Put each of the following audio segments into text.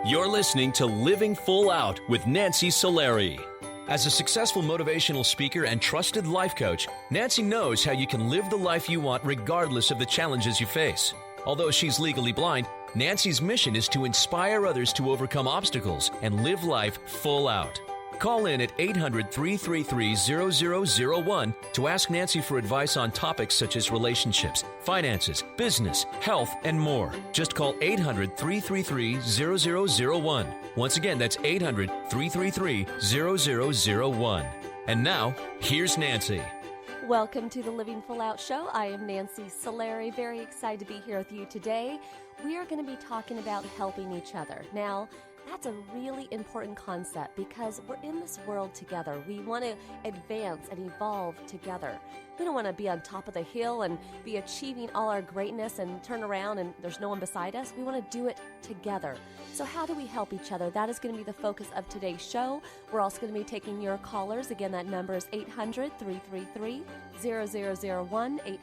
You're listening to Living Full Out with Nancy Solari. As a successful motivational speaker and trusted life coach, Nancy knows how you can live the life you want regardless of the challenges you face. Although she's legally blind, Nancy's mission is to inspire others to overcome obstacles and live life full out. Call in at 800-333-0001 to ask Nancy for advice on topics such as relationships, finances, business, health, and more. Just call 800-333-0001. Once again, that's 800-333-0001. And now, here's Nancy. Welcome to the Living Full Out Show. I am Nancy Solari. Very excited to be here with you today. We are going to be talking about helping each other. Now, that's a really important concept because we're in this world together. We want to advance and evolve together. We don't want to be on top of the hill and be achieving all our greatness and turn around and there's no one beside us. We want to do it together. So how do we help each other? That is going to be the focus of today's show. We're also going to be taking your callers. Again, that number is 800-333-0001,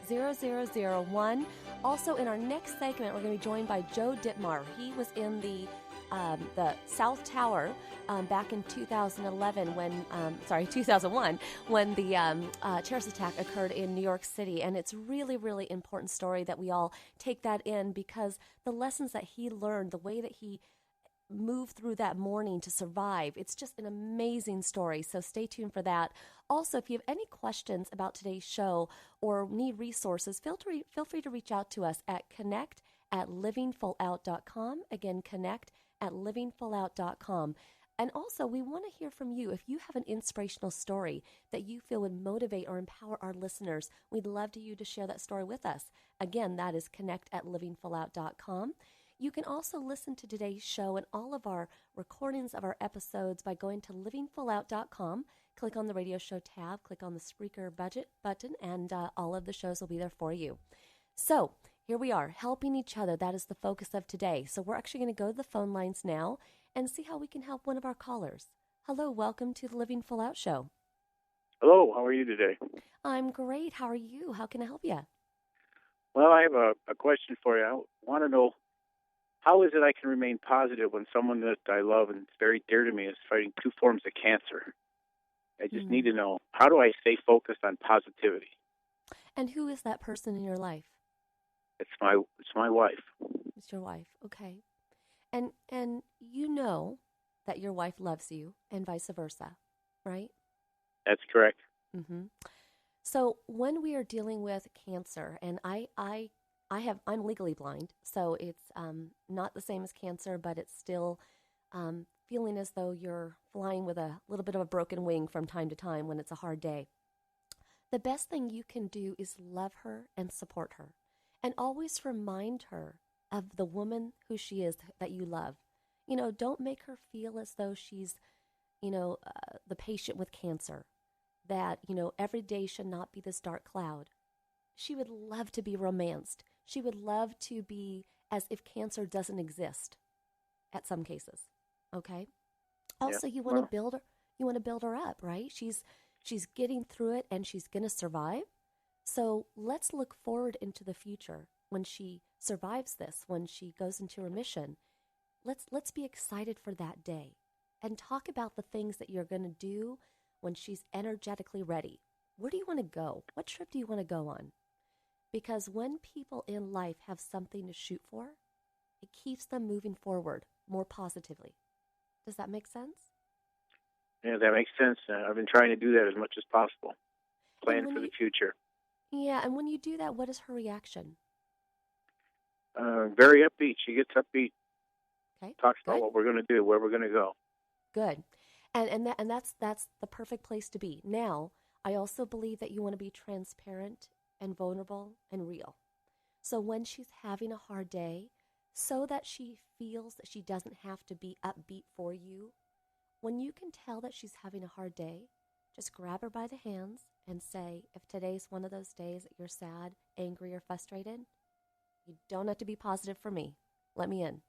800-333-0001. Also, in our next segment, we're going to be joined by Joe Dittmar. He was in the South Tower back in 2001, when the terrorist attack occurred in New York City. And it's really, really important story that we all take that in because the lessons that he learned, the way that he moved through that morning to survive. It's just an amazing story, so stay tuned for that. Also, if you have any questions about today's show or need resources, feel free to reach out to us at connect@livingfullout.com. Again, connect@livingfullout.com. And also, we want to hear from you. If you have an inspirational story that you feel would motivate or empower our listeners, we'd love you to share that story with us. Again, that is connect@livingfullout.com. You can also listen to today's show and all of our recordings of our episodes by going to livingfullout.com. Click on the radio show tab, click on the Spreaker budget button, and all of the shows will be there for you. So here we are, helping each other. That is the focus of today. So we're actually going to go to the phone lines now and see how we can help one of our callers. Hello, welcome to the Living Full Out Show. Hello, how are you today? I'm great. How are you? How can I help you? Well, I have a question for you. I want to know, how is it I can remain positive when someone that I love and is very dear to me is fighting 2 forms of cancer? I just need to know, how do I stay focused on positivity? And who is that person in your life? It's my wife. It's your wife, okay. And you know that your wife loves you and vice versa, right? That's correct. Mm-hmm. So when we are dealing with cancer, and I'm legally blind, so it's not the same as cancer, but it's still feeling as though you're flying with a little bit of a broken wing from time to time when it's a hard day. The best thing you can do is love her and support her, and always remind her of the woman who she is that you love. You know, don't make her feel as though she's, the patient with cancer, that, every day should not be this dark cloud. She would love to be romanced. She would love to be as if cancer doesn't exist at some cases. Okay? Also, you want to build her, up, right? She's getting through it and she's going to survive. So let's look forward into the future when she survives this, when she goes into remission. Let's be excited for that day and talk about the things that you're going to do when she's energetically ready. Where do you want to go? What trip do you want to go on? Because when people in life have something to shoot for, it keeps them moving forward more positively. Does that make sense? Yeah, that makes sense. I've been trying to do that as much as possible. Plan for the future. Yeah, and when you do that, what is her reaction? Very upbeat. She gets upbeat. Okay. Talks about what we're going to do, where we're going to go. Good. And that's the perfect place to be. Now, I also believe that you want to be transparent and vulnerable and real. So when she's having a hard day, so that she feels that she doesn't have to be upbeat for you, when you can tell that she's having a hard day, just grab her by the hands and say, if today's one of those days that you're sad, angry, or frustrated, you don't have to be positive for me. Let me in.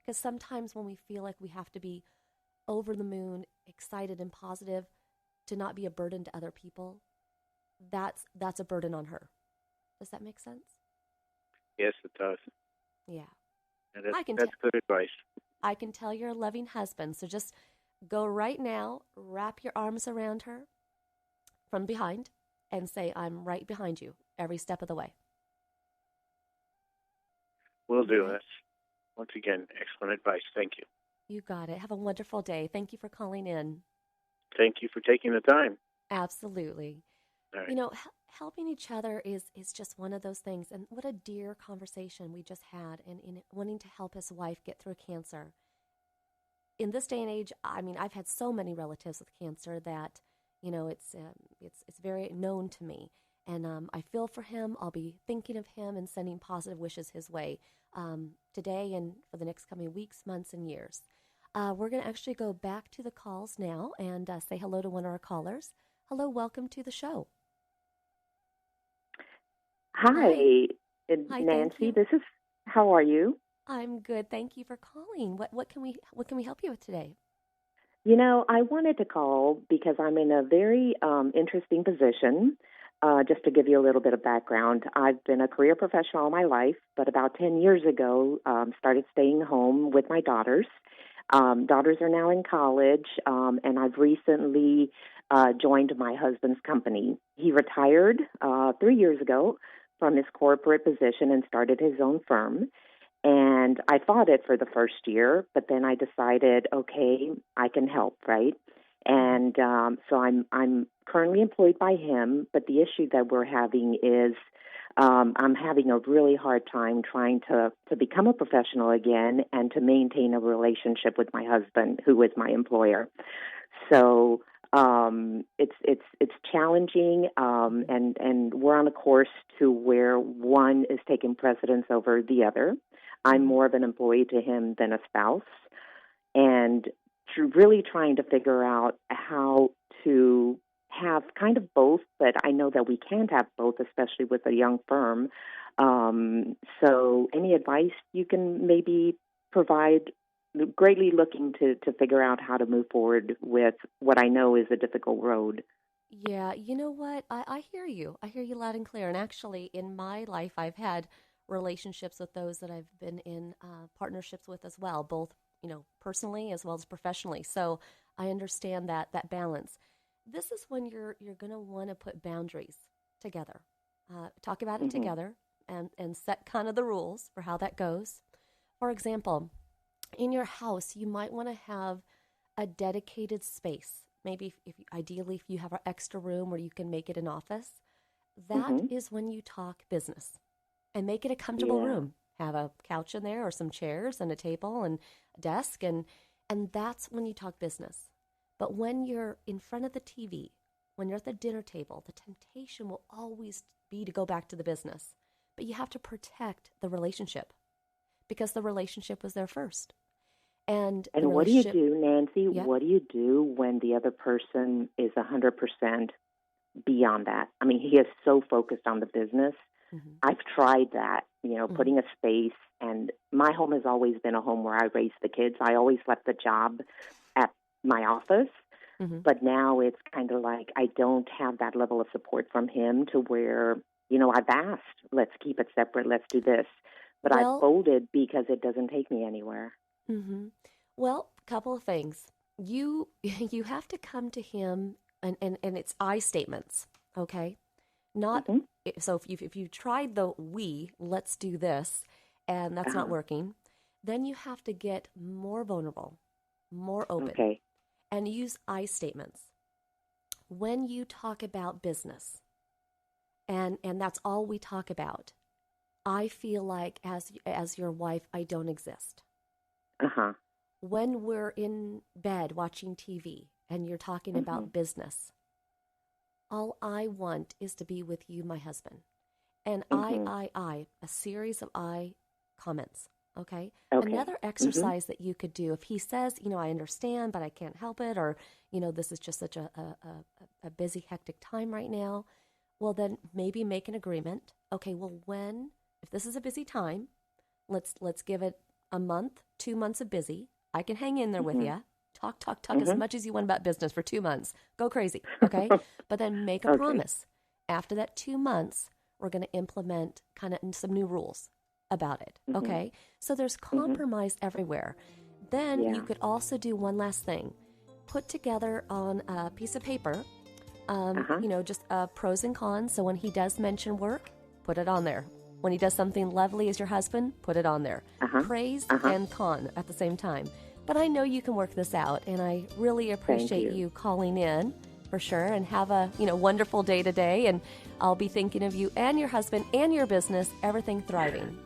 Because sometimes when we feel like we have to be over the moon, excited and positive to not be a burden to other people, that's a burden on her. Does that make sense? Yes, it does. Yeah. And I can that's good advice. I can tell you're a loving husband. So just go right now, wrap your arms around her from behind, and say, "I'm right behind you every step of the way." Will do. Okay. That's, once again, excellent advice. Thank you. You got it. Have a wonderful day. Thank you for calling in. Thank you for taking the time. Absolutely. All right. You know, helping each other is just one of those things. And what a dear conversation we just had in wanting to help his wife get through cancer. In this day and age, I mean, I've had so many relatives with cancer that, you know, it's very known to me. And I feel for him. I'll be thinking of him and sending positive wishes his way today and for the next coming weeks, months, and years. We're going to actually go back to the calls now and say hello to one of our callers. Hello, welcome to the show. Hi, Hi, thank Nancy. you. How are you? I'm good. Thank you for calling. What can we help you with today? You know, I wanted to call because I'm in a very interesting position. Just to give you a little bit of background, I've been a career professional all my life, but about 10 years ago, started staying home with my daughters. Daughters are now in college, and I've recently joined my husband's company. He retired 3 years ago from his corporate position and started his own firm. And I fought it for the first year, but then I decided, okay, I can help, right? And so I'm currently employed by him, but the issue that we're having is I'm having a really hard time trying to become a professional again and to maintain a relationship with my husband, who is my employer. So it's challenging, and we're on a course to where one is taking precedence over the other. I'm more of an employee to him than a spouse, and really trying to figure out how to have kind of both, but I know that we can't have both, especially with a young firm. So any advice you can maybe provide, greatly looking to figure out how to move forward with what I know is a difficult road. Yeah, you know what? I hear you. I hear you loud and clear. And actually, in my life, I've had relationships with those that I've been in partnerships with as well, both, you know, personally as well as professionally. So I understand that balance. This is when you're going to want to put boundaries together. Talk about it Mm-hmm. together and set kind of the rules for how that goes. For example, in your house, you might want to have a dedicated space. Maybe ideally, if you have an extra room where you can make it an office, that Mm-hmm. is when you talk business and make it a comfortable Yeah. room. Have a couch in there or some chairs and a table and a desk, and that's when you talk business. But when you're in front of the TV, when you're at the dinner table, the temptation will always be to go back to the business. But you have to protect the relationship because the relationship was there first. And the And what do you relationship, do, Nancy? yep. What do you do when the other person is 100% beyond that? I mean, he is so focused on the business. Mm-hmm. I've tried that, Mm-hmm. putting a space, and my home has always been a home where I raised the kids. I always left the job at my office, Mm-hmm. but now it's kind of like I don't have that level of support from him to where, I've asked, let's keep it separate, let's do this. But I've Well, folded because it doesn't take me anywhere. mm-hmm. Well, couple of things. You you have to come to him and it's I statements, okay? Not Mm-hmm. so if you tried the we, let's do this, and that's not Uh-huh. working, then you have to get more vulnerable, more open, Okay. and use I statements. When you talk about business, and that's all we talk about, I feel like as your wife, I don't exist. Uh-huh. When we're in bed watching TV and you're talking Mm-hmm. about business, all I want is to be with you, my husband. And Mm-hmm. a series of I comments. Okay. Okay. Another Mm-hmm. exercise that you could do if he says, I understand, but I can't help it, or, this is just such a busy, hectic time right now. Well, then maybe make an agreement. Okay. Well, if this is a busy time, let's give it a month, 2 months of busy. I can hang in there with Mm-hmm. you. Talk as Mm-hmm. much as you want about business for 2 months. Go crazy. Okay. But then make a Okay. promise. After that 2 months, we're going to implement kind of some new rules. about it. Okay. So there's compromise everywhere. Then you could also do one last thing. Put together on a piece of paper, just pros and cons. So when he does mention work, put it on there. When he does something lovely as your husband, put it on there. Praise and con at the same time. But I know you can work this out, and I really appreciate you calling in for sure. And have a wonderful day today. And I'll be thinking of you and your husband and your business, everything thriving.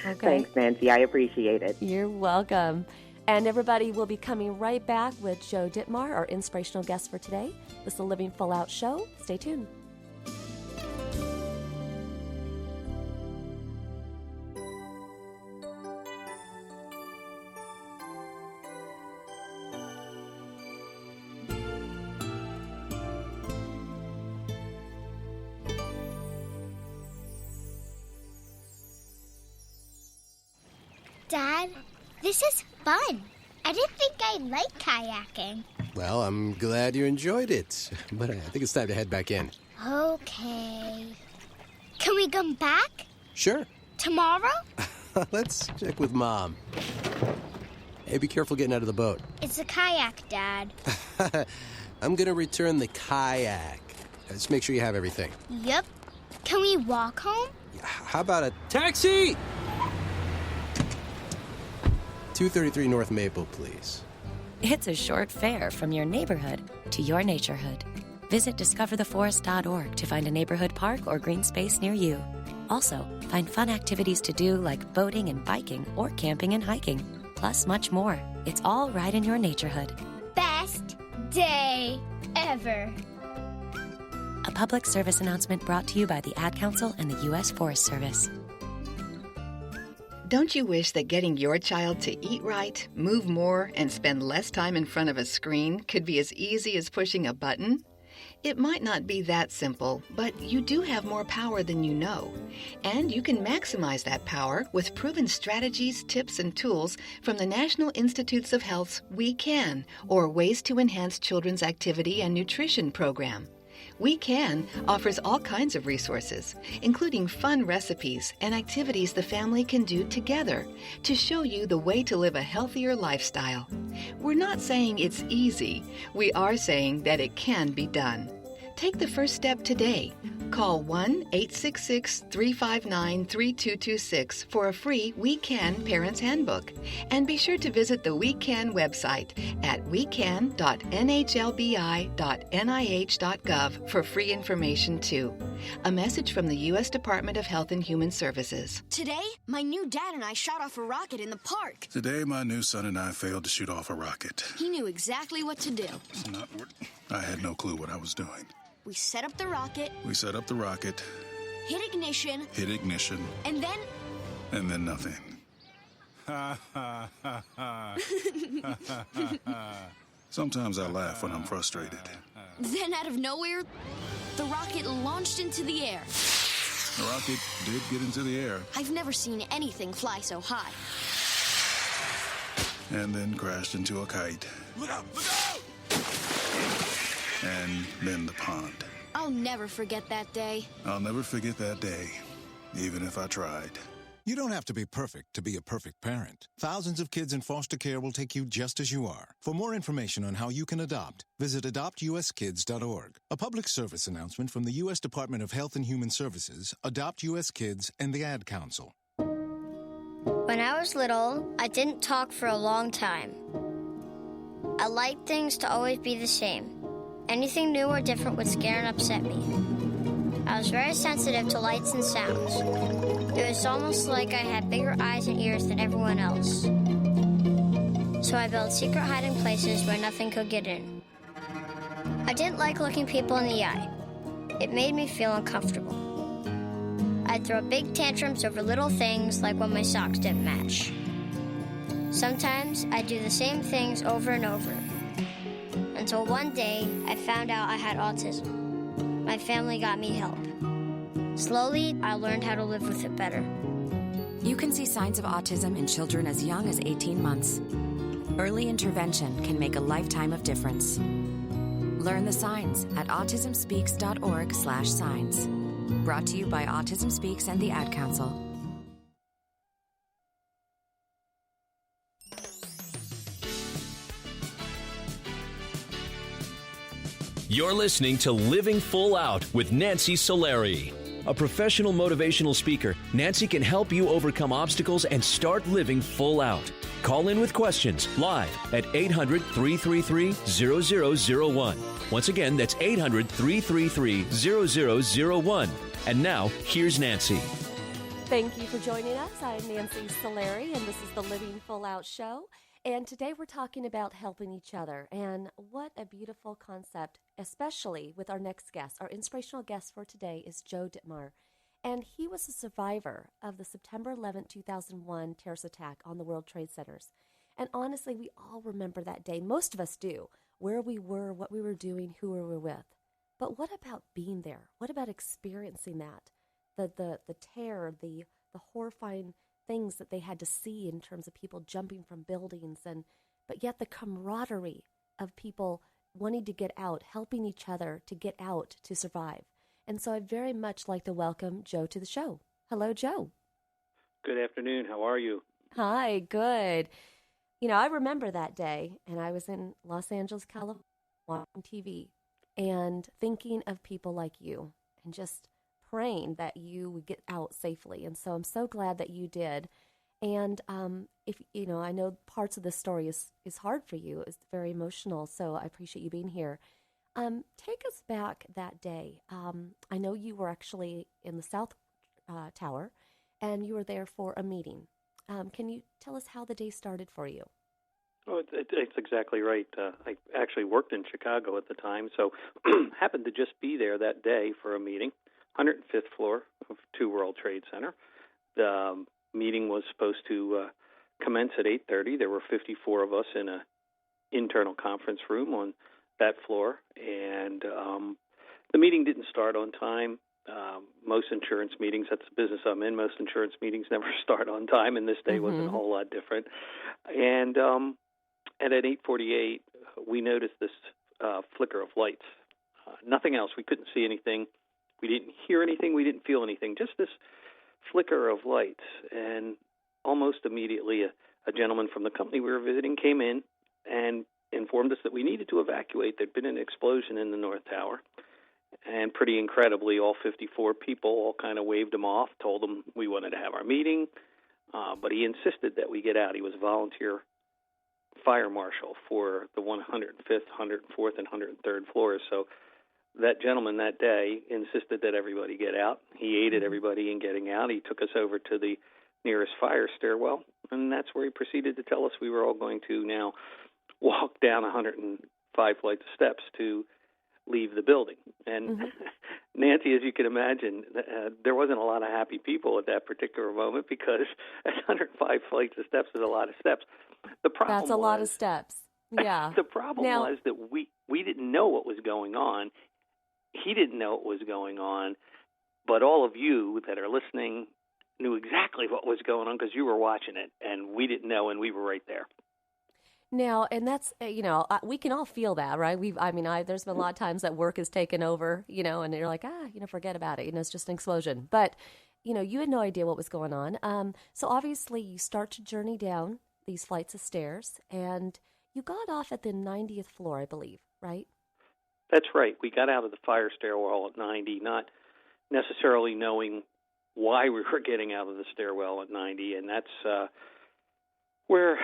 Okay. Thanks, Nancy. I appreciate it. You're welcome. And everybody will be coming right back with Joe Dittmar, our inspirational guest for today. This is the Living Full Out Show. Stay tuned. Dad, this is fun. I didn't think I'd like kayaking. Well, I'm glad you enjoyed it, but I think it's time to head back in. Okay. Can we come back? Sure. Tomorrow? Let's check with Mom. Hey, be careful getting out of the boat. It's a kayak, Dad. I'm gonna return the kayak. Just make sure you have everything. Yep. Can we walk home? How about a taxi? 233 North Maple, please. It's a short fare from your neighborhood to your naturehood. Visit discovertheforest.org to find a neighborhood park or green space near you. Also, find fun activities to do like boating and biking or camping and hiking, plus much more. It's all right in your naturehood. Best day ever. A public service announcement brought to you by the Ad Council and the U.S. Forest Service. Don't you wish that getting your child to eat right, move more, and spend less time in front of a screen could be as easy as pushing a button? It might not be that simple, but you do have more power than you know. And you can maximize that power with proven strategies, tips, and tools from the National Institutes of Health's We Can, or Ways to Enhance Children's Activity and Nutrition program. We Can offers all kinds of resources, including fun recipes and activities the family can do together to show you the way to live a healthier lifestyle. We're not saying it's easy. We are saying that it can be done. Take the first step today. Call 1-866-359-3226 for a free We Can Parents Handbook. And be sure to visit the We Can website at wecan.nhlbi.nih.gov for free information too. A message from the U.S. Department of Health and Human Services. Today, my new dad and I shot off a rocket in the park. Today, my new son and I failed to shoot off a rocket. He knew exactly what to do. I had no clue what I was doing. We set up the rocket. Hit ignition. And then... And then nothing. Sometimes I laugh when I'm frustrated. Then out of nowhere, the rocket launched into the air. The rocket did get into the air. I've never seen anything fly so high. And then crashed into a kite. Look out! Look out! And then the pond. I'll never forget that day. I'll never forget that day, even if I tried. You don't have to be perfect to be a perfect parent. Thousands of kids in foster care will take you just as you are. For more information on how you can adopt, visit adoptuskids.org. A public service announcement from the U.S. Department of Health and Human Services, Adopt U.S. Kids, and the Ad Council. When I was little, I didn't talk for a long time. I liked things to always be the same. Anything new or different would scare and upset me. I was very sensitive to lights and sounds. It was almost like I had bigger eyes and ears than everyone else. So I built secret hiding places where nothing could get in. I didn't like looking people in the eye. It made me feel uncomfortable. I'd throw big tantrums over little things like when my socks didn't match. Sometimes I'd do the same things over and over. Until one day, I found out I had autism. My family got me help. Slowly, I learned how to live with it better. You can see signs of autism in children as young as 18 months. Early intervention can make a lifetime of difference. Learn the signs at autismspeaks.org/signs. Brought to you by Autism Speaks and the Ad Council. You're listening to Living Full Out with Nancy Solari. A professional motivational speaker, Nancy can help you overcome obstacles and start living full out. Call in with questions live at 800-333-0001. Once again, that's 800-333-0001. And now, here's Nancy. Thank you for joining us. I'm Nancy Solari, and this is the Living Full Out Show. And today we're talking about helping each other. And what a beautiful concept, especially with our next guest. Our inspirational guest for today is Joe Dittmar. And he was a survivor of the September 11, 2001 terrorist attack on the World Trade Centers. And honestly, we all remember that day. Most of us do. Where we were, what we were doing, who we were with. But what about being there? What about experiencing that? The terror, the horrifying things that they had to see in terms of people jumping from buildings, but yet the camaraderie of people wanting to get out, helping each other to get out to survive. And so I'd very much like to welcome Joe to the show. Hello, Joe. Good afternoon. How are you? Hi, good. You know, I remember that day, and I was in Los Angeles, California, watching TV, and thinking of people like you, and just praying that you would get out safely. And so I'm so glad that you did. And if you know, I know parts of this story is hard for you. It's very emotional. So I appreciate you being here. Take us back that day. I know you were actually in the South Tower, and you were there for a meeting. Can you tell us how the day started for you? Oh, it's exactly right. I actually worked in Chicago at the time, so happened to just be there that day for a meeting. 105th floor of 2 World Trade Center. The meeting was supposed to commence at 8:30. There were 54 of us in an internal conference room on that floor, and the meeting didn't start on time. Most insurance meetings, that's the business I'm in, most insurance meetings never start on time, and this day wasn't a whole lot different. And at 8:48, we noticed this flicker of lights. Nothing else. We couldn't see anything. We didn't hear anything. We didn't feel anything. Just this flicker of lights. And almost immediately, a gentleman from the company we were visiting came in and informed us that we needed to evacuate. There'd been an explosion in the North Tower. And pretty incredibly, all 54 people all kind of waved him off, told him we wanted to have our meeting. But he insisted that we get out. He was a volunteer fire marshal for the 105th, 104th, and 103rd floors. So that gentleman that day insisted that everybody get out. He aided everybody in getting out. He took us over to the nearest fire stairwell, and that's where he proceeded to tell us we were all going to now walk down 105 flights of steps to leave the building. And Nancy, as you can imagine, there wasn't a lot of happy people at that particular moment because 105 flights of steps is a lot of steps. The problem That's a lot of steps. Yeah. The problem was that we didn't know what was going on. He didn't know what was going on, but all of you that are listening knew exactly what was going on because you were watching it, and we didn't know, and we were right there. Now, and that's, we can all feel that, right? There's been a lot of times that work has taken over, and you're like, forget about it. It's just an explosion. But, you had no idea what was going on. So obviously you start to journey down these flights of stairs, and you got off at the 90th floor, I believe, right? That's right. We got out of the fire stairwell at 90, not necessarily knowing why we were getting out of the stairwell at 90, and that's where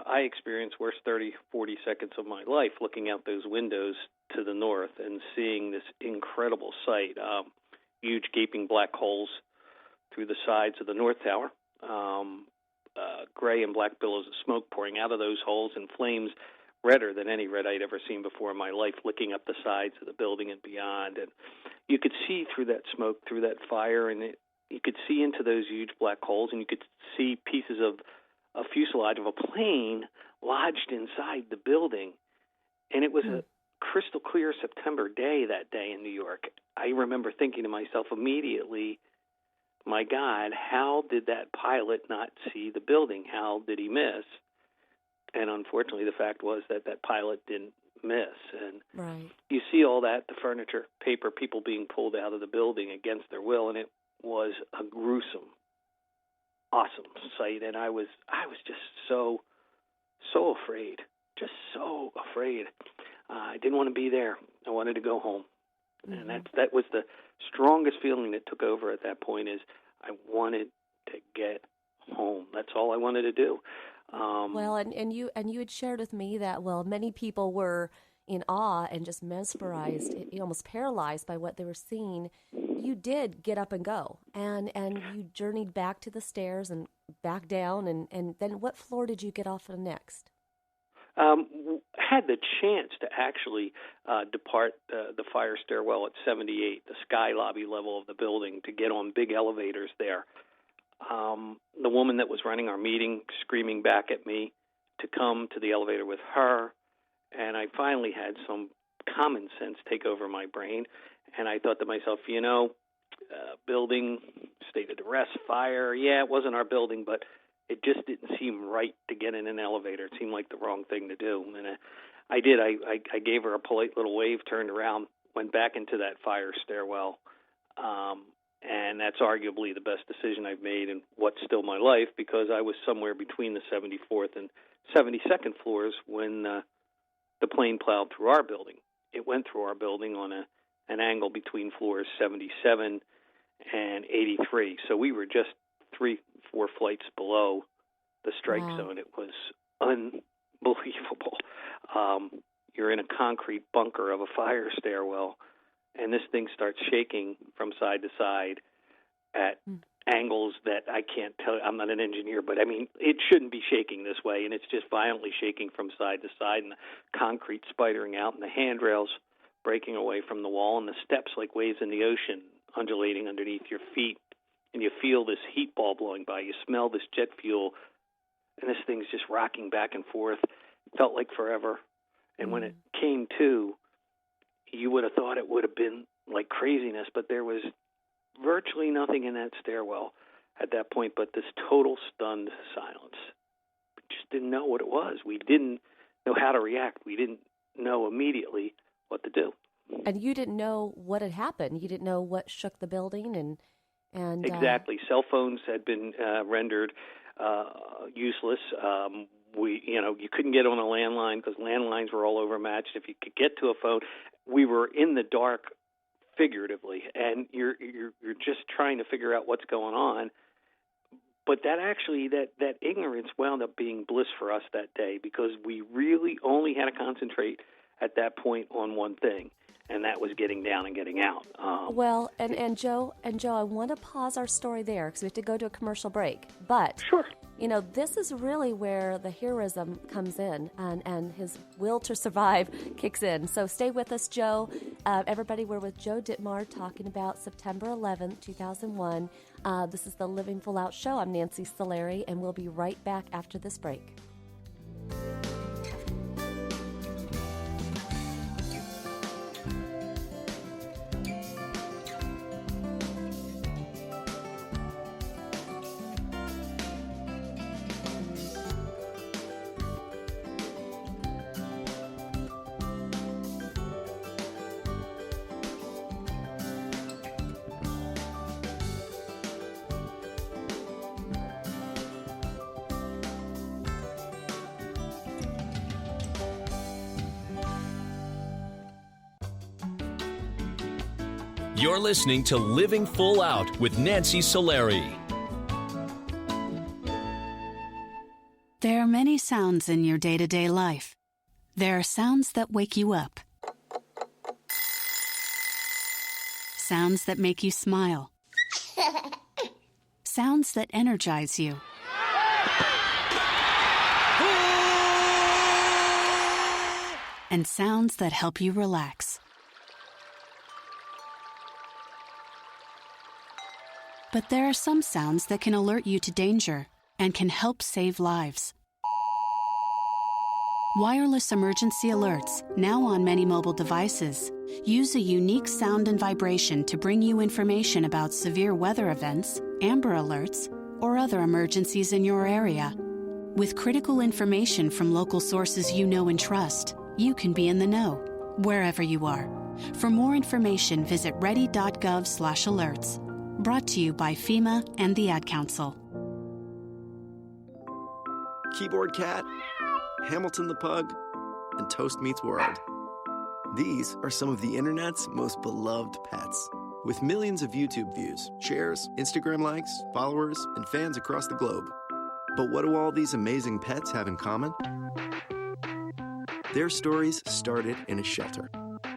I experienced worst 30, 40 seconds of my life, looking out those windows to the north and seeing this incredible sight, huge gaping black holes through the sides of the North Tower, gray and black billows of smoke pouring out of those holes and flames redder than any red I'd ever seen before in my life, licking up the sides of the building and beyond. And you could see through that smoke, through that fire, and you could see into those huge black holes, and you could see pieces of a fuselage of a plane lodged inside the building. And it was a crystal clear September day that day in New York. I remember thinking to myself immediately, my God, how did that pilot not see the building? How did he miss? And unfortunately, the fact was that pilot didn't miss. And you see all that, the furniture, paper, people being pulled out of the building against their will, and it was a gruesome, awesome sight. And I was just so afraid, just so afraid. I didn't want to be there. I wanted to go home. And that was the strongest feeling that took over at that point, is I wanted to get home. That's all I wanted to do. Well, and you had shared with me that, well, many people were in awe and just mesmerized, almost paralyzed by what they were seeing. You did get up and go, and you journeyed back to the stairs and back down, and then what floor did you get off on next? Had the chance to actually depart the fire stairwell at 78, the sky lobby level of the building, to get on big elevators there. The woman that was running our meeting screaming back at me to come to the elevator with her, and I finally had some common sense take over my brain, and I thought to myself, building, state of duress, fire, yeah, it wasn't our building, but it just didn't seem right to get in an elevator. It seemed like the wrong thing to do. And I did. I gave her a polite little wave, turned around, went back into that fire stairwell. And that's arguably the best decision I've made in what's still my life, because I was somewhere between the 74th and 72nd floors when the plane plowed through our building. It went through our building on an angle between floors 77 and 83. So we were just 3-4 flights below the strike zone. It was unbelievable. You're in a concrete bunker of a fire stairwell, and this thing starts shaking from side to side at angles that I can't tell. I'm not an engineer, but I mean, it shouldn't be shaking this way, and it's just violently shaking from side to side, and the concrete spidering out, and the handrails breaking away from the wall, and the steps like waves in the ocean undulating underneath your feet. And you feel this heat ball blowing by. You smell this jet fuel, and this thing's just rocking back and forth. It felt like forever. And when it came to, you would have thought it would have been like craziness, but there was virtually nothing in that stairwell at that point but this total stunned silence. We just didn't know what it was. We didn't know how to react. We didn't know immediately what to do. And you didn't know what had happened. You didn't know what shook the building, and exactly. Cell phones had been rendered useless. You couldn't get on a landline because landlines were all overmatched. If you could get to a phone, we were in the dark, figuratively, and you're just trying to figure out what's going on. But that ignorance wound up being bliss for us that day, because we really only had to concentrate at that point on one thing, and that was getting down and getting out. And Joe, I want to pause our story there because we have to go to a commercial break. But sure, this is really where the heroism comes in, and his will to survive kicks in. So stay with us, Joe. Everybody, we're with Joe Dittmar talking about September 11th, 2001. This is the Living Full Out Show. I'm Nancy Solari, and we'll be right back after this break. You're listening to Living Full Out with Nancy Solari. There are many sounds in your day-to-day life. There are sounds that wake you up. Sounds that make you smile. Sounds that energize you. And sounds that help you relax. But there are some sounds that can alert you to danger and can help save lives. Wireless emergency alerts, now on many mobile devices, use a unique sound and vibration to bring you information about severe weather events, Amber Alerts, or other emergencies in your area. With critical information from local sources you know and trust, you can be in the know, wherever you are. For more information, visit ready.gov/alerts. Brought to you by FEMA and the Ad Council. Keyboard Cat, Hamilton the Pug, and Toast Meets World. These are some of the internet's most beloved pets. With millions of YouTube views, shares, Instagram likes, followers, and fans across the globe. But what do all these amazing pets have in common? Their stories started in a shelter.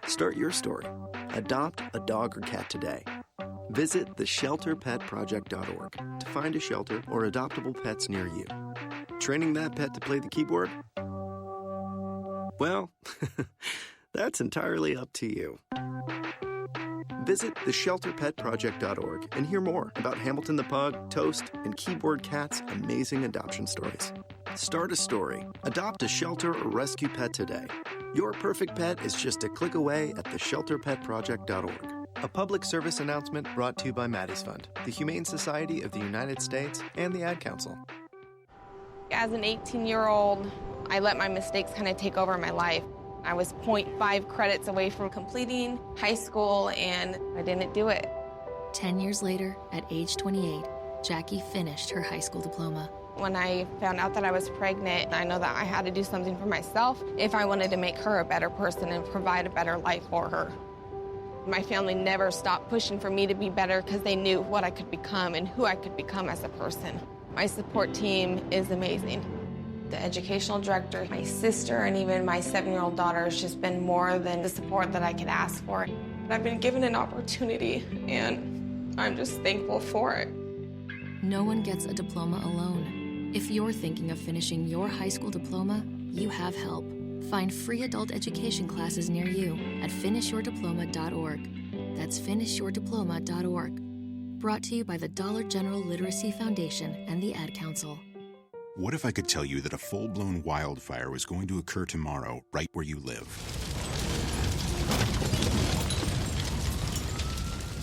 Start your story. Adopt a dog or cat today. Visit theshelterpetproject.org to find a shelter or adoptable pets near you. Training that pet to play the keyboard? Well, that's entirely up to you. Visit theshelterpetproject.org and hear more about Hamilton the Pug, Toast, and Keyboard Cat's amazing adoption stories. Start a story. Adopt a shelter or rescue pet today. Your perfect pet is just a click away at theshelterpetproject.org. A public service announcement brought to you by Maddie's Fund, the Humane Society of the United States, and the Ad Council. As an 18-year-old, I let my mistakes kind of take over my life. I was 0.5 credits away from completing high school, and I didn't do it. 10 years later, at age 28, Jackie finished her high school diploma. When I found out that I was pregnant, I know that I had to do something for myself if I wanted to make her a better person and provide a better life for her. My family never stopped pushing for me to be better because they knew what I could become and who I could become as a person. My support team is amazing. The educational director, my sister, and even my 7-year-old daughter has just been more than the support that I could ask for. I've been given an opportunity, and I'm just thankful for it. No one gets a diploma alone. If you're thinking of finishing your high school diploma, you have help. Find free adult education classes near you at finishyourdiploma.org. That's finishyourdiploma.org. Brought to you by the Dollar General Literacy Foundation and the Ad Council. What if I could tell you that a full-blown wildfire was going to occur tomorrow right where you live?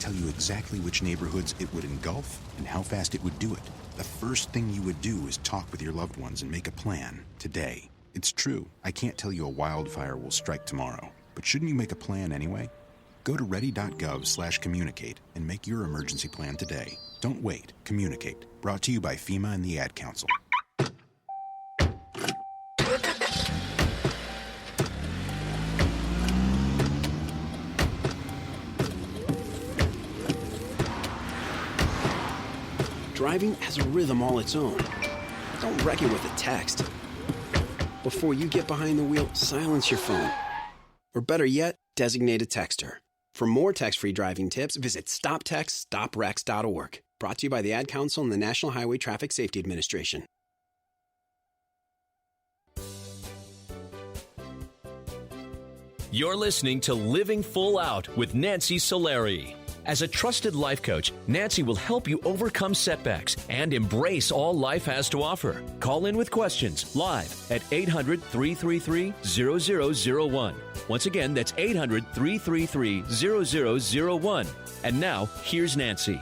Tell you exactly which neighborhoods it would engulf and how fast it would do it. The first thing you would do is talk with your loved ones and make a plan today. It's true, I can't tell you a wildfire will strike tomorrow, but shouldn't you make a plan anyway? Go to ready.gov/communicate and make your emergency plan today. Don't wait. Communicate. Brought to you by FEMA and the Ad Council. Driving has a rhythm all its own. Don't wreck it with a text. Before you get behind the wheel, silence your phone. Or better yet, designate a texter. For more text-free driving tips, visit stoptextstoprex.org. Brought to you by the Ad Council and the National Highway Traffic Safety Administration. You're listening to Living Full Out with Nancy Solari. As a trusted life coach, Nancy will help you overcome setbacks and embrace all life has to offer. Call in with questions live at 800-333-0001. Once again, that's 800-333-0001. And now, here's Nancy.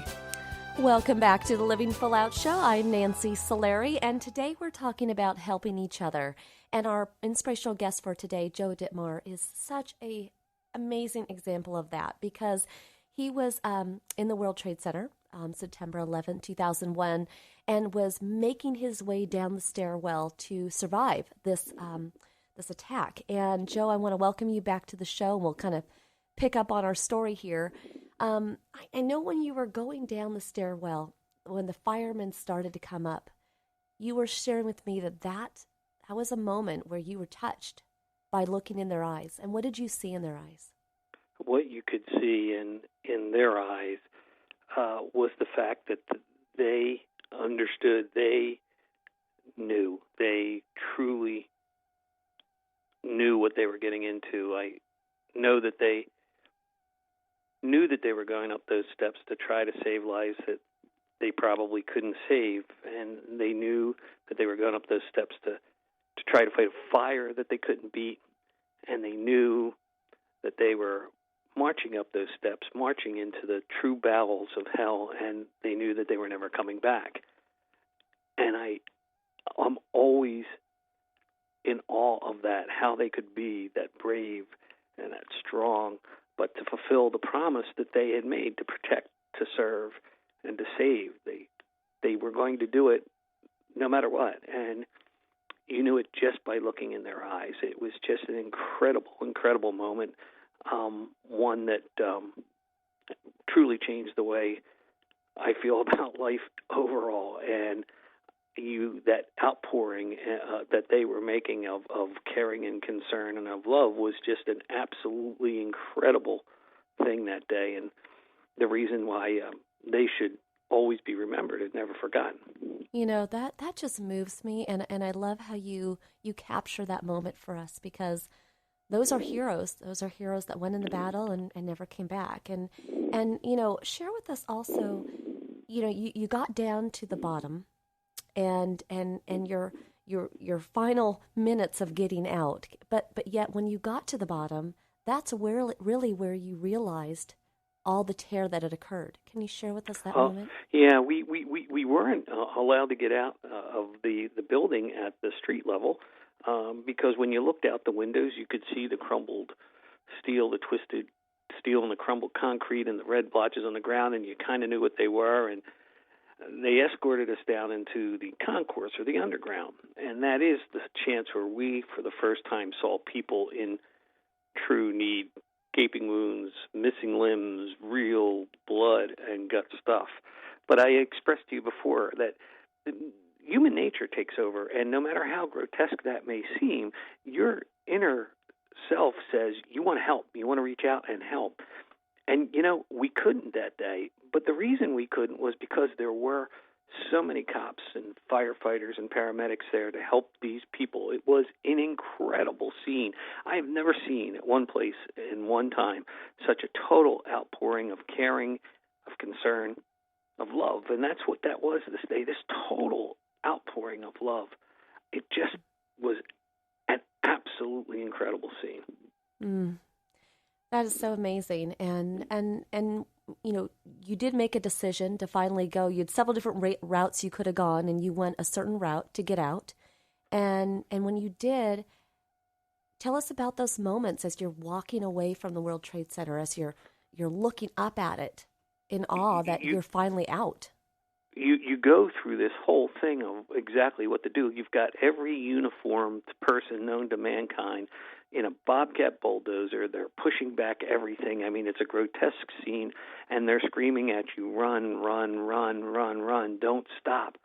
Welcome back to the Living Full Out Show. I'm Nancy Solari, and today we're talking about helping each other. And our inspirational guest for today, Joe Dittmar, is such an amazing example of that because he was in the World Trade Center September 11, 2001, and was making his way down the stairwell to survive this attack. And Joe, I want to welcome you back to the show, and we'll kind of pick up on our story here. I know when you were going down the stairwell, when the firemen started to come up, you were sharing with me that was a moment where you were touched by looking in their eyes. And what did you see in their eyes? What you could see in their eyes was the fact that they understood, they knew, they truly knew what they were getting into. I know that they knew that they were going up those steps to try to save lives that they probably couldn't save, and they knew that they were going up those steps to try to fight a fire that they couldn't beat, and they knew that they were marching up those steps, marching into the true bowels of hell, and they knew that they were never coming back. And I'm always in awe of that, how they could be that brave and that strong, but to fulfill the promise that they had made to protect, to serve, and to save. They were going to do it no matter what, and you knew it just by looking in their eyes. It was just an incredible, incredible moment. one that truly changed the way I feel about life overall. And that outpouring that they were making of caring and concern and of love was just an absolutely incredible thing that day, and the reason why they should always be remembered and never forgotten. That just moves me, and I love how you capture that moment for us, because those are heroes. Those are heroes that went in the battle and never came back. And share with us also, you got down to the bottom, and your final minutes of getting out. But yet when you got to the bottom, that's really where you realized all the tear that had occurred. Can you share with us that moment? Yeah, we weren't allowed to get out of the building at the street level because when you looked out the windows, you could see the crumbled steel, the twisted steel and the crumbled concrete and the red blotches on the ground, and you kind of knew what they were. And they escorted us down into the concourse, or the underground. And that is the chance where we, for the first time, saw people in true need, gaping wounds, missing limbs, real blood and gut stuff. But I expressed to you before that human nature takes over, and no matter how grotesque that may seem, your inner self says you want to help, you want to reach out and help. And, we couldn't that day, but the reason we couldn't was because there were so many cops and firefighters and paramedics there to help these people. It was an incredible scene. I have never seen at one place in one time such a total outpouring of caring, of concern, of love. And that's what that was this day, this total outpouring of love. It just was an absolutely incredible scene. That is so amazing. And you did make a decision to finally go. You had several different routes you could have gone, and you went a certain route to get out. And when you did, tell us about those moments as you're walking away from the World Trade Center, as you're looking up at it in awe that you're finally out. You go through this whole thing of exactly what to do. You've got every uniformed person known to mankind in a Bobcat bulldozer. They're pushing back everything. I mean, it's a grotesque scene, and they're screaming at you, run, run, run, run, run, don't stop.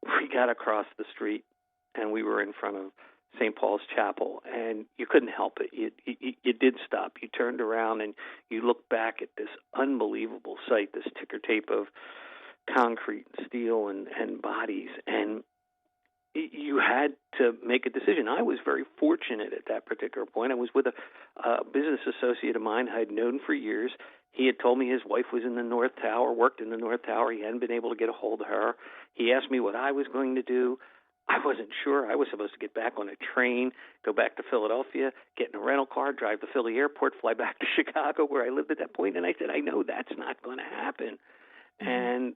We got across the street, and we were in front of St. Paul's Chapel, and you couldn't help it. You did stop. You turned around, and you looked back at this unbelievable sight, this ticker tape of concrete and steel and bodies, and you had to make a decision. I was very fortunate at that particular point. I was with a business associate of mine I had known for years. He had told me his wife was in the North Tower, worked in the North Tower. He hadn't been able to get a hold of her. He asked me what I was going to do. I wasn't sure. I was supposed to get back on a train, go back to Philadelphia, get in a rental car, drive to Philly Airport, fly back to Chicago where I lived at that point. And I said, I know that's not going to happen. And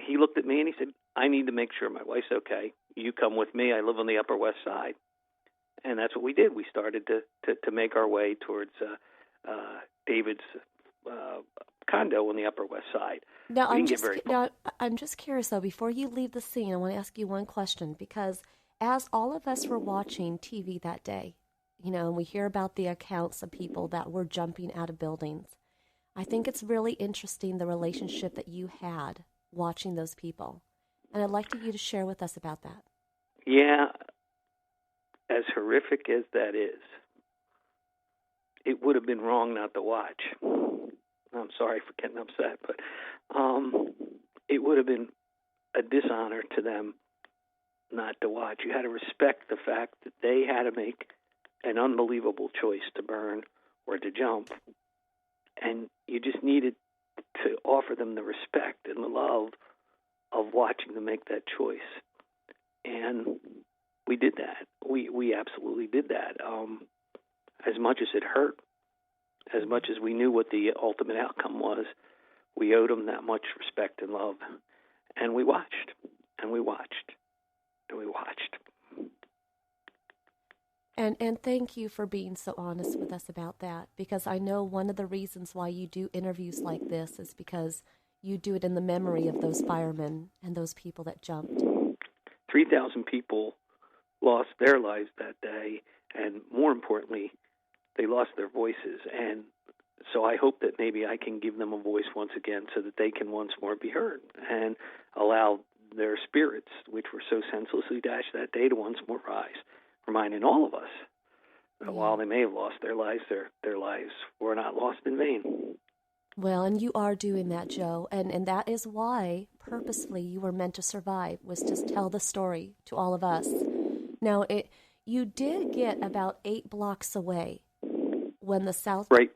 he looked at me and he said, I need to make sure my wife's okay. You come with me. I live on the Upper West Side. And that's what we did. We started to make our way towards David's condo on the Upper West Side. Now, I'm just curious, though, before you leave the scene, I want to ask you one question, because as all of us were watching TV that day, and we hear about the accounts of people that were jumping out of buildings, I think it's really interesting the relationship that you had watching those people. And I'd like you to share with us about that. Yeah, as horrific as that is, it would have been wrong not to watch. I'm sorry for getting upset, but it would have been a dishonor to them not to watch. You had to respect the fact that they had to make an unbelievable choice to burn or to jump. And you just needed to offer them the respect and the love of watching them make that choice. And we did that. We absolutely did that. As much as it hurt, as much as we knew what the ultimate outcome was, we owed them that much respect and love. And we watched, and we watched, and we watched. And thank you for being so honest with us about that, because I know one of the reasons why you do interviews like this is because you do it in the memory of those firemen and those people that jumped. 3,000 people lost their lives that day, and more importantly, they lost their voices. And so I hope that maybe I can give them a voice once again so that they can once more be heard and allow their spirits, which were so senselessly dashed that day, to once more rise, reminding all of us that while they may have lost their lives were not lost in vain. Well, and you are doing that, Joe, and that is why, purposefully, you were meant to survive, was to tell the story to all of us. Now, you did get about 8 blocks away when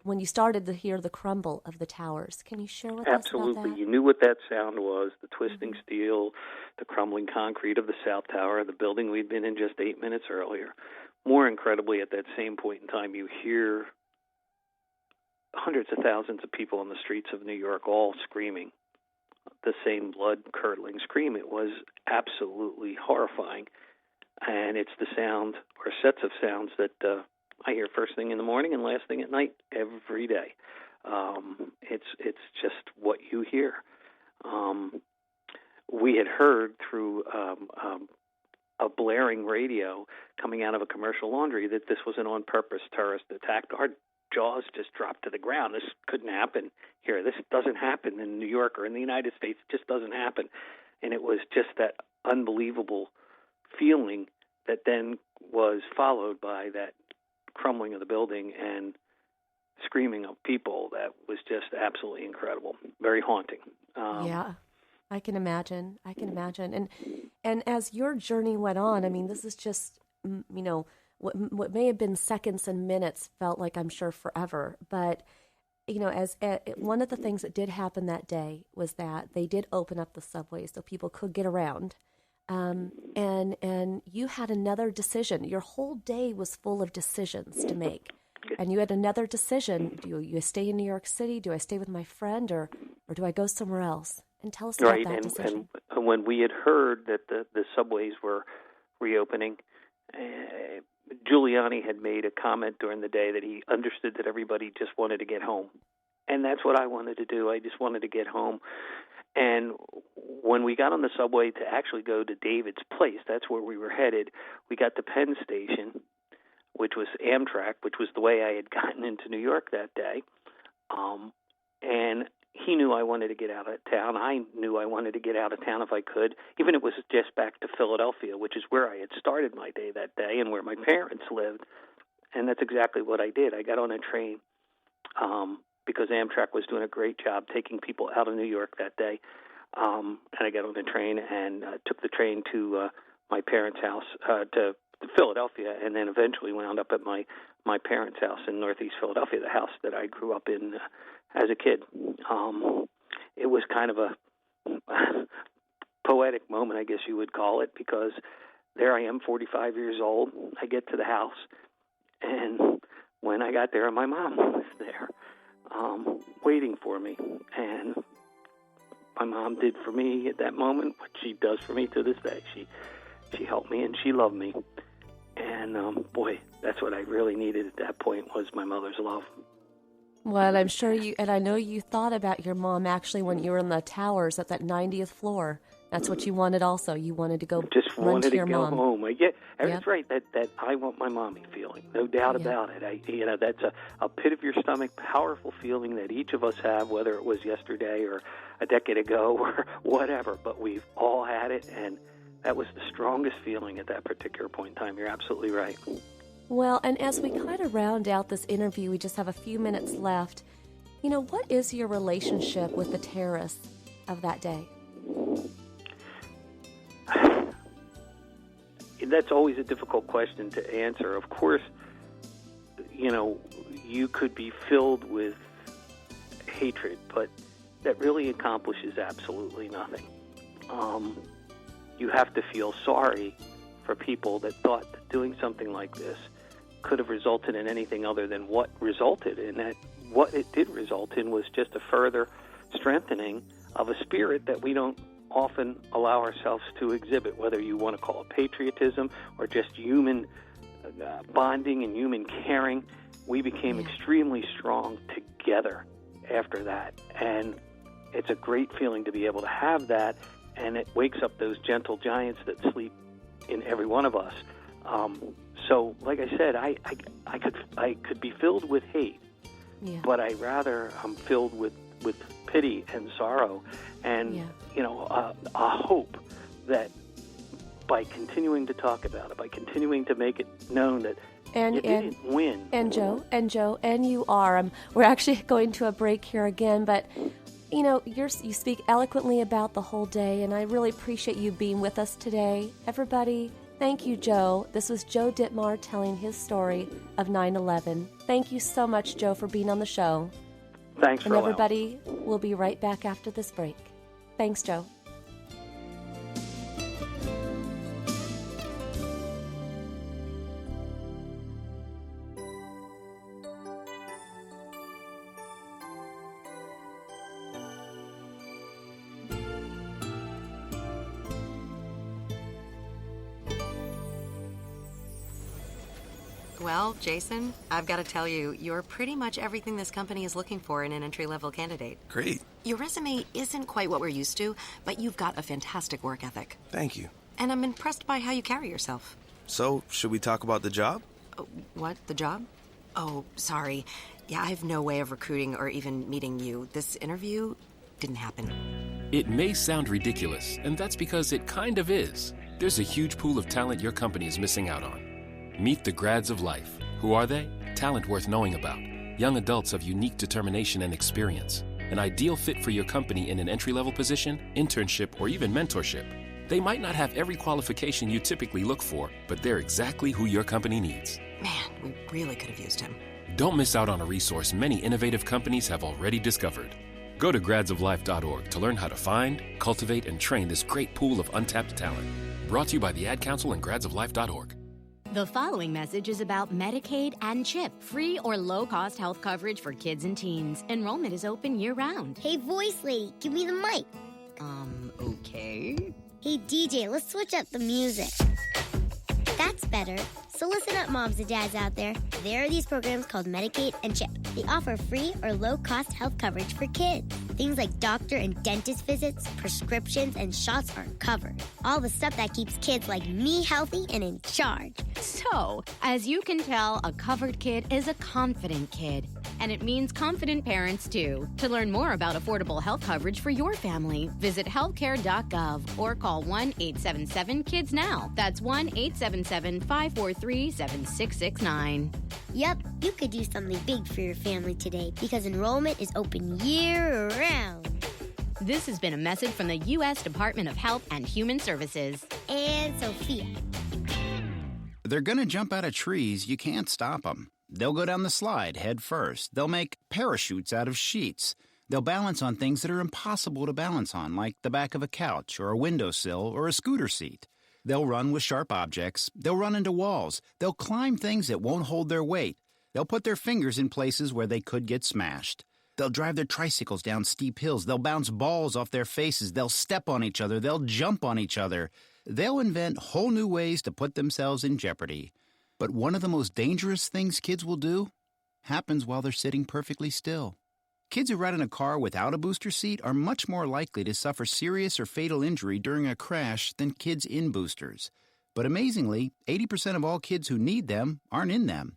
when you started to hear the crumble of the towers. Can you share with us about Absolutely. that? You knew what that sound was, the twisting steel, the crumbling concrete of the South Tower, the building we'd been in just 8 minutes earlier. More incredibly, at that same point in time, you hear hundreds of thousands of people on the streets of New York all screaming the same blood-curdling scream. It was absolutely horrifying, and it's the sound or sets of sounds that I hear first thing in the morning and last thing at night every day. It's just what you hear. We had heard through a blaring radio coming out of a commercial laundry that this was an on-purpose terrorist attack. Our jaws just dropped to the ground. This couldn't happen here. This doesn't happen in New York or in the United States. It just doesn't happen. And it was just that unbelievable feeling that then was followed by that crumbling of the building and screaming of people that was just absolutely incredible. Very haunting. Yeah, I can imagine. And as your journey went on, I mean, this is just, what may have been seconds and minutes felt like, I'm sure, forever. But, as one of the things that did happen that day was that they did open up the subways so people could get around. And you had another decision. Your whole day was full of decisions to make. And you had another decision. Do you stay in New York City? Do I stay with my friend? Or do I go somewhere else? And tell us about that decision. And when we had heard that the subways were reopening, Giuliani had made a comment during the day that he understood that everybody just wanted to get home. And that's what I wanted to do. I just wanted to get home. And when we got on the subway to actually go to David's place, that's where we were headed, we got to Penn Station, which was Amtrak, which was the way I had gotten into New York that day. And he knew I wanted to get out of town. I knew I wanted to get out of town if I could, even if it was just back to Philadelphia, which is where I had started my day that day and where my parents lived. And that's exactly what I did. I got on a train because Amtrak was doing a great job taking people out of New York that day. And I got on the train and took the train to my parents' house, to Philadelphia, and then eventually wound up at my parents' house in Northeast Philadelphia, the house that I grew up in as a kid. It was kind of a poetic moment, I guess you would call it, because there I am, 45 years old. I get to the house, and when I got there, my mom was there waiting for me. And my mom did for me at that moment what she does for me to this day. She helped me, and she loved me. And, boy, that's what I really needed at that point, was my mother's love. Well, I'm sure I know you thought about your mom actually when you were in the towers at that 90th floor. That's what you wanted also. You wanted to go just run wanted to your go mom. Home. That's right. That I want my mommy feeling, no doubt about it. That's a pit of your stomach, powerful feeling that each of us have, whether it was yesterday or a decade ago or whatever. But we've all had it, and that was the strongest feeling at that particular point in time. You're absolutely right. Well, and as we kind of round out this interview, we just have a few minutes left. What is your relationship with the terrorists of that day? That's always a difficult question to answer. Of course, you could be filled with hatred, but that really accomplishes absolutely nothing. You have to feel sorry for people that thought that doing something like this could have resulted in anything other than what resulted, and that what it did result in was just a further strengthening of a spirit that we don't often allow ourselves to exhibit, whether you want to call it patriotism or just human bonding and human caring. We became extremely strong together after that, and it's a great feeling to be able to have that, and it wakes up those gentle giants that sleep in every one of us. So, like I said, I could be filled with hate, but I rather I'm filled with pity and sorrow, and a hope that by continuing to talk about it, by continuing to make it known that you didn't win. And Joe, and you are. We're actually going to a break here again, but you speak eloquently about the whole day, and I really appreciate you being with us today. Everybody, thank you, Joe. This was Joe Dittmar telling his story of 9/11. Thank you so much, Joe, for being on the show. Thanks for allowing. And everybody, we'll be right back after this break. Thanks, Joe. Well, Jason, I've got to tell you, you're pretty much everything this company is looking for in an entry-level candidate. Great. Your resume isn't quite what we're used to, but you've got a fantastic work ethic. Thank you. And I'm impressed by how you carry yourself. So, should we talk about the job? What? The job? Oh, sorry. Yeah, I have no way of recruiting or even meeting you. This interview didn't happen. It may sound ridiculous, and that's because it kind of is. There's a huge pool of talent your company is missing out on. Meet the grads of life. Who are they? Talent worth knowing about. Young adults of unique determination and experience. An ideal fit for your company in an entry-level position, internship, or even mentorship. They might not have every qualification you typically look for, but they're exactly who your company needs. Man, we really could have used him. Don't miss out on a resource many innovative companies have already discovered. Go to gradsoflife.org to learn how to find, cultivate, and train this great pool of untapped talent. Brought to you by the Ad Council and gradsoflife.org. The following message is about Medicaid and CHIP, free or low-cost health coverage for kids and teens. Enrollment is open year-round. Hey, voice lady, give me the mic. Okay. Hey, DJ, let's switch up the music. That's better. So listen up, moms and dads out there. There are these programs called Medicaid and CHIP. They offer free or low-cost health coverage for kids. Things like doctor and dentist visits, prescriptions, and shots are covered. All the stuff that keeps kids like me healthy and in charge. So, as you can tell, a covered kid is a confident kid. And it means confident parents, too. To learn more about affordable health coverage for your family, visit healthcare.gov or call 1-877-KIDS-NOW. That's 1-877-543-7669. Yep, you could do something big for your family today because enrollment is open year-round. This has been a message from the U.S. Department of Health and Human Services. And Sophia. They're gonna jump out of trees. You can't stop them. They'll go down the slide head first. They'll make parachutes out of sheets. They'll balance on things that are impossible to balance on, like the back of a couch or a windowsill or a scooter seat. They'll run with sharp objects. They'll run into walls. They'll climb things that won't hold their weight. They'll put their fingers in places where they could get smashed. They'll drive their tricycles down steep hills. They'll bounce balls off their faces. They'll step on each other. They'll jump on each other. They'll invent whole new ways to put themselves in jeopardy. But one of the most dangerous things kids will do happens while they're sitting perfectly still. Kids who ride in a car without a booster seat are much more likely to suffer serious or fatal injury during a crash than kids in boosters. But amazingly, 80% of all kids who need them aren't in them.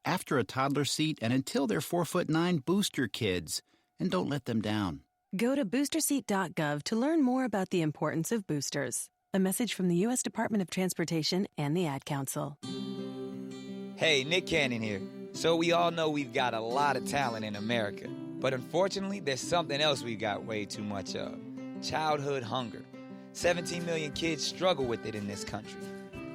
After a toddler seat and until they're 4'9", booster kids, and don't let them down. Go to boosterseat.gov to learn more about the importance of boosters. A message from the U.S. Department of Transportation and the Ad Council. Hey, Nick Cannon here. So we all know we've got a lot of talent in America. But unfortunately, there's something else we've got way too much of. Childhood hunger. 17 million kids struggle with it in this country.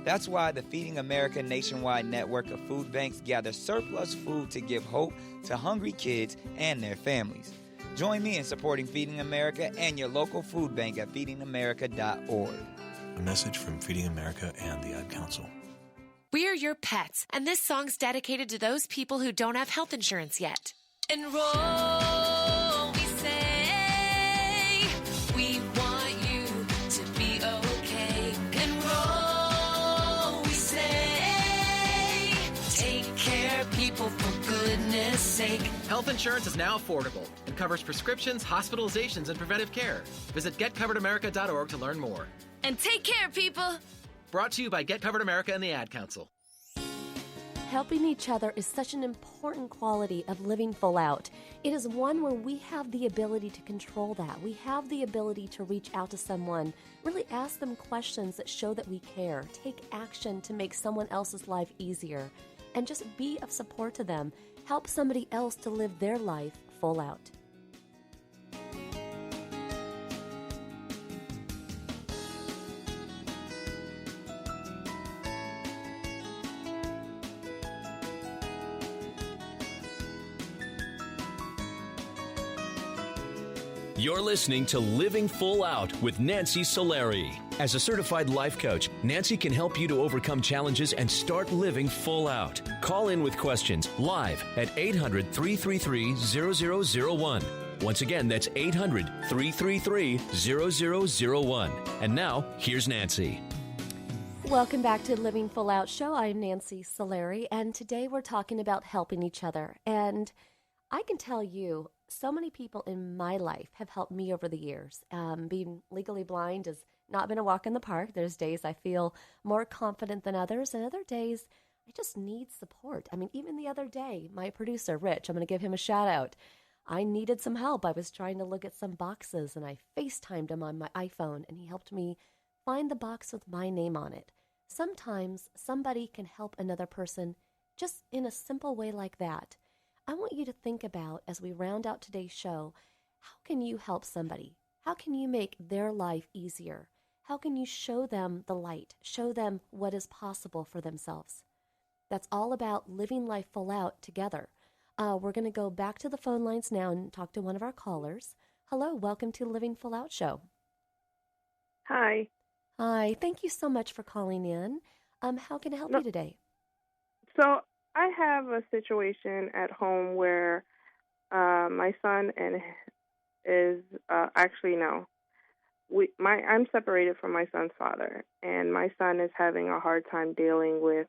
That's why the Feeding America nationwide network of food banks gather surplus food to give hope to hungry kids and their families. Join me in supporting Feeding America and your local food bank at feedingamerica.org. A message from Feeding America and the Ad Council. We're your pets, and this song's dedicated to those people who don't have health insurance yet. Enroll, we say, we want you to be okay. Enroll, we say, take care, people, for goodness sake. Health insurance is now affordable and covers prescriptions, hospitalizations, and preventive care. Visit getcoveredamerica.org to learn more. And take care, people. Brought to you by Get Covered America and the Ad Council. Helping each other is such an important quality of living full out. It is one where we have the ability to control that. We have the ability to reach out to someone, really ask them questions that show that we care, take action to make someone else's life easier, and just be of support to them. Help somebody else to live their life full out. You're listening to Living Full Out with Nancy Solari. As a certified life coach, Nancy can help you to overcome challenges and start living full out. Call in with questions live at 800-333-0001. Once again, that's 800-333-0001. And now, here's Nancy. Welcome back to Living Full Out Show. I'm Nancy Solari, and today we're talking about helping each other. And I can tell you, so many people in my life have helped me over the years. Being legally blind has not been a walk in the park. There's days I feel more confident than others, and other days I just need support. I mean, even the other day, my producer, Rich, I'm going to give him a shout out. I needed some help. I was trying to look at some boxes, and I FaceTimed him on my iPhone, and he helped me find the box with my name on it. Sometimes somebody can help another person just in a simple way like that. I want you to think about, as we round out today's show, how can you help somebody? How can you make their life easier? How can you show them the light, show them what is possible for themselves? That's all about living life full out together. We're going to go back to the phone lines now and talk to one of our callers. Hello, welcome to Living Full Out Show. Hi. Hi, thank you so much for calling in. How can I help you today? So I have a situation at home where my son I'm separated from my son's father, and my son is having a hard time dealing with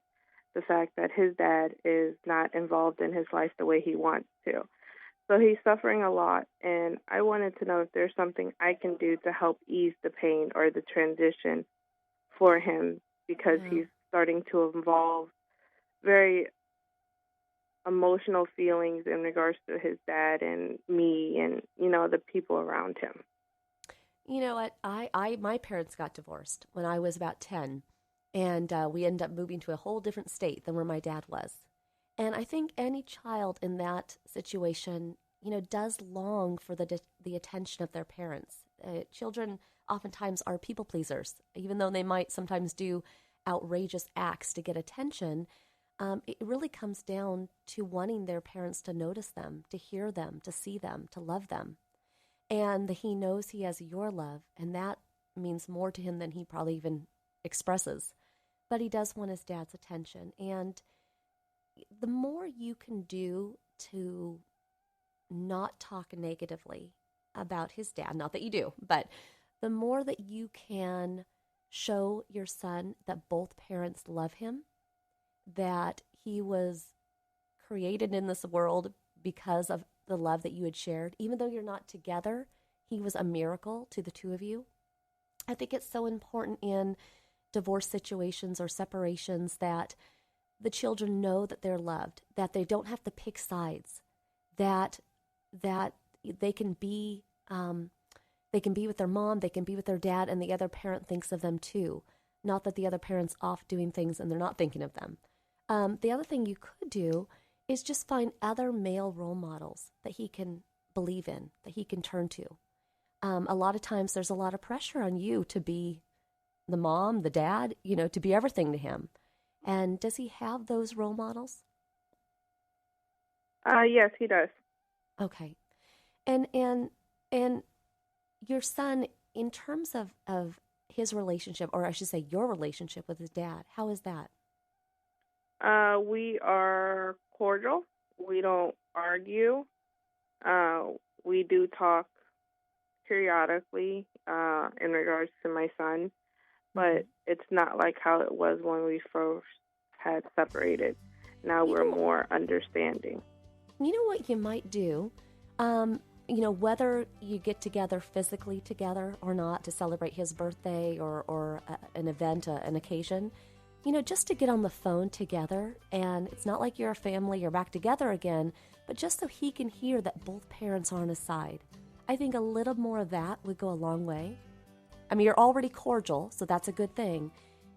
the fact that his dad is not involved in his life the way he wants to. So he's suffering a lot, and I wanted to know if there's something I can do to help ease the pain or the transition for him, because he's starting to involve very emotional feelings in regards to his dad and me and, the people around him. You know what? My parents got divorced when I was about 10, and we ended up moving to a whole different state than where my dad was. And I think any child in that situation, does long for the attention of their parents. Children oftentimes are people pleasers, even though they might sometimes do outrageous acts to get attention. It really comes down to wanting their parents to notice them, to hear them, to see them, to love them. And he knows he has your love, and that means more to him than he probably even expresses. But he does want his dad's attention. And the more you can do to not talk negatively about his dad, not that you do, but the more that you can show your son that both parents love him, that he was created in this world because of the love that you had shared. Even though you're not together, he was a miracle to the two of you. I think it's so important in divorce situations or separations that the children know that they're loved, that they don't have to pick sides, that they can be with their mom, they can be with their dad, and the other parent thinks of them too. Not that the other parent's off doing things and they're not thinking of them. The other thing you could do is just find other male role models that he can believe in, that he can turn to. A lot of times there's a lot of pressure on you to be the mom, the dad, to be everything to him. And does he have those role models? Yes, he does. Okay. And your son, in terms of his relationship, or I should say your relationship with his dad, how is that? We are cordial. We don't argue. We do talk periodically in regards to my son, but it's not like how it was when we first had separated. Now we're more understanding. You know what you might do? Whether you get together physically together or not to celebrate his birthday or an event, an occasion, just to get on the phone together, and it's not like you're a family, you're back together again, but just so he can hear that both parents are on his side. I think a little more of that would go a long way. I mean, you're already cordial, so that's a good thing.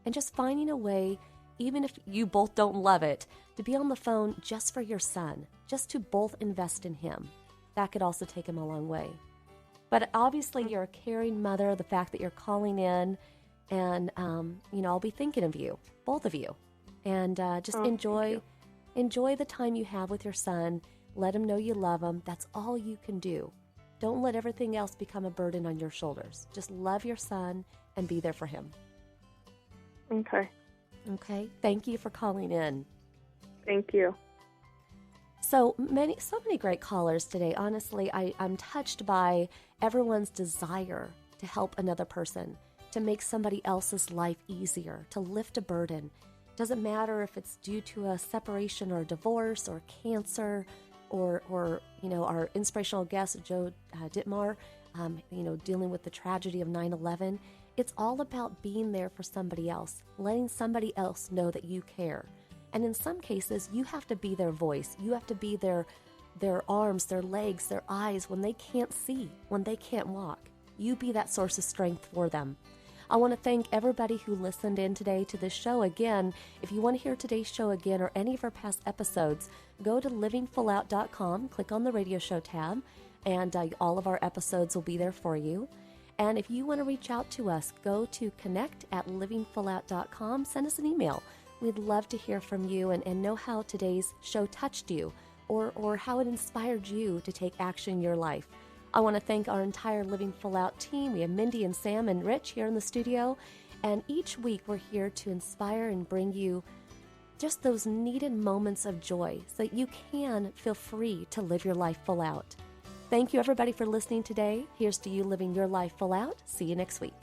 And just finding a way, even if you both don't love it, to be on the phone just for your son, just to both invest in him. That could also take him a long way. But obviously, you're a caring mother, the fact that you're calling in, and, I'll be thinking of you, both of you. And just enjoy the time you have with your son. Let him know you love him. That's all you can do. Don't let everything else become a burden on your shoulders. Just love your son and be there for him. Okay. Okay. Thank you for calling in. Thank you. So many great callers today. Honestly, I'm touched by everyone's desire to help another person, to make somebody else's life easier, to lift a burden. Doesn't matter if it's due to a separation or a divorce or cancer or our inspirational guest, Joe Dittmar, dealing with the tragedy of 9/11. It's all about being there for somebody else, letting somebody else know that you care. And in some cases, you have to be their voice. You have to be their arms, their legs, their eyes when they can't see, when they can't walk. You be that source of strength for them. I want to thank everybody who listened in today to this show. Again, if you want to hear today's show again or any of our past episodes, go to livingfullout.com, click on the radio show tab, and all of our episodes will be there for you. And if you want to reach out to us, go to connect@livingfullout.com, send us an email. We'd love to hear from you and know how today's show touched you or how it inspired you to take action in your life. I want to thank our entire Living Full Out team. We have Mindy and Sam and Rich here in the studio. And each week we're here to inspire and bring you just those needed moments of joy so that you can feel free to live your life full out. Thank you, everybody, for listening today. Here's to you living your life full out. See you next week.